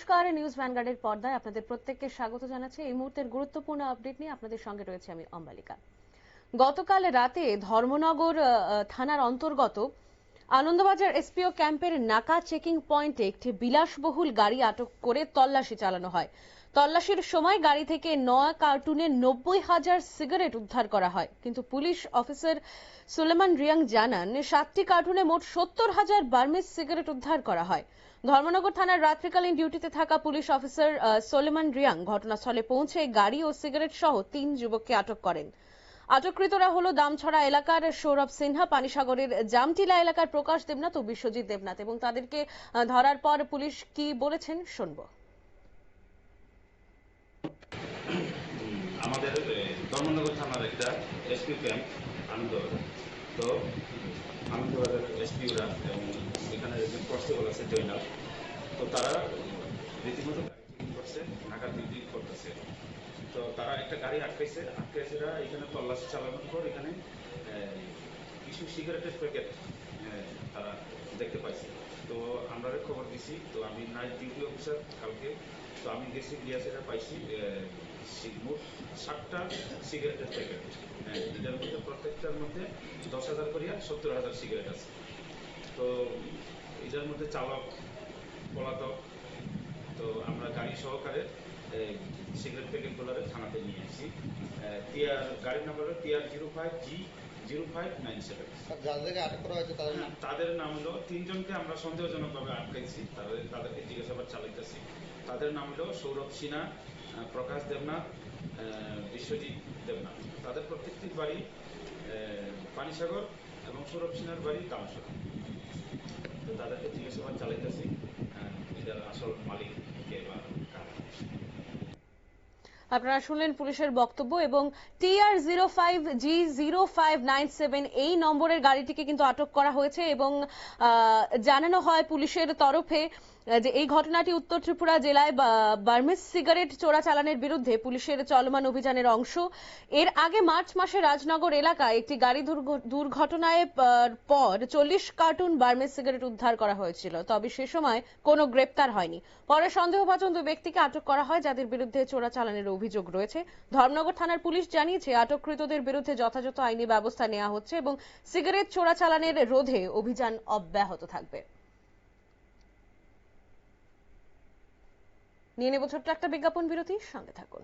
নমস্কার, নিউজ ভ্যানগার্ডের পর্দায় আপনাদের প্রত্যেককে স্বাগত জানাচ্ছি। এই মুহূর্তের গুরুত্বপূর্ণ আপডেট নিয়ে আপনাদের সঙ্গে রয়েছে আমি অম্বালিকা। গতকাল রাতে ধর্মনগর থানার অন্তর্গত আনন্দবাজার এসপিও ক্যাম্পের নাকা চেকিং পয়েন্টে একটি বিলাসবহুল গাড়ি আটক করে তল্লাশি চালানো হয়। তল্লাশির সময় গাড়ি থেকে 9 কার্টুনে 90,000 সিগারেট উদ্ধার করা হয়, কিন্তু পুলিশ অফিসার সুলেমান রিয়াং জানান 7টি কার্টুনে মোট 70,000 বার্মিজ সিগারেট উদ্ধার করা হয়। ধর্মনগর থানার রাত্রিকালীন ডিউটিতে থাকা পুলিশ অফিসার সুলেমান রিয়াং ঘটনাস্থলে পৌঁছে গাড়ি ও সিগারেট সহ 3 যুবককে আটক করেন। আটককৃতরা হলো দামছড়া এলাকার সৌরভ সিনহা, পানিসাগরের জামটিলা এলাকার প্রকাশ দেবনাথ ও বিশ্বজিৎ দেবনাথ। এবং তাদেরকে ধরার পর পুলিশ কি বলেছেন শুনবো। আমাদের ধর্মনগর থানার একটা এসপি ক্যাম্প আনন্দবাজার, তো আনন্দবাজার এসপিরা এবং এখানে একজন কনস্টেবল আছে জয়নাল, তো তারা রীতিমতো চেকিং করছে, নাকা ডিউটি করতেছে। তো তারা একটা গাড়ি আটকাইছেরা এখানে তল্লাশি চালানোর পর এখানে কিছু সিগারেটের প্যাকেট তারা দেখতে পাইছে। তো আমরা খবর দিছি, তো আমি নাইট ডিউটি অফিসার কালকে, তো আমি গেছি গিয়া সেটা পাইছি মোট 7টা সিগারেটের প্যাকেট। এটার মধ্যে প্রত্যেকটার মধ্যে 10,000 করিয়া 70,000 সিগারেট আছে। তো এটার মধ্যে চালক পলাতক, তো আমরা গাড়ি সহকারে সিগারেট প্যাকেটগুলো থানাতে নিয়ে এসেছি। গাড়ির নাম্বার হলো TR05G0597। যাদেরকে আটক করা হয়েছে তাদের নাম হলো 3 জনকে আমরা সন্দেহজনকভাবে আটকাইছি, তাদেরকে জিজ্ঞাসাবাদ চালাইতেছি। তাদের নাম হলো সৌরভ সিনহা, প্রকাশ দেবনাথ, বিশ্বজিৎ দেবনাথ। তাদের প্রত্যেকটির বাড়ি পানিসাগর এবং সৌরভ সিনহার বাড়ি দামছড়া। তো তাদেরকে জিজ্ঞাসাবাদ চালাইতেছি এটার আসল মালিক কে বা কারা। আপনারা শুনলেন পুলিশের বক্তব্য। এবং TR05G0597 এই নম্বরের গাড়িটিকে কিন্তু আটক করা হয়েছে এবং জানানো হয় পুলিশের তরফে যে এই ঘটনাটি উত্তর ত্রিপুরা জেলায় বার্মিজ সিগারেট চোরাচালানের বিরুদ্ধে পুলিশের চলমান অভিযানের অংশ। এর আগে মার্চ মাসে রাজনগর এলাকায় একটি গাড়ি দুর্ঘটনায় পর 40 কার্টুন বার্মিজ সিগারেট উদ্ধার করা হয়েছিল, তবে সে সময় কোনো গ্রেপ্তার হয়নি। পরে সন্দেহভাজন 2 ব্যক্তিকে আটক করা হয়, যাদের বিরুদ্ধে চোরাচালানের অভিযোগ রয়েছে। ধর্মনগর থানার পুলিশ জানিয়েছে আটককৃতদের বিরুদ্ধে যথাযথ আইনি ব্যবস্থা নেওয়া হচ্ছে এবং সিগারেট চোরাচালানের রোধে অভিযান অব্যাহত থাকবে। নিয়ে নেব ছোট্ট একটা বিজ্ঞাপন বিরতি, সঙ্গে থাকুন।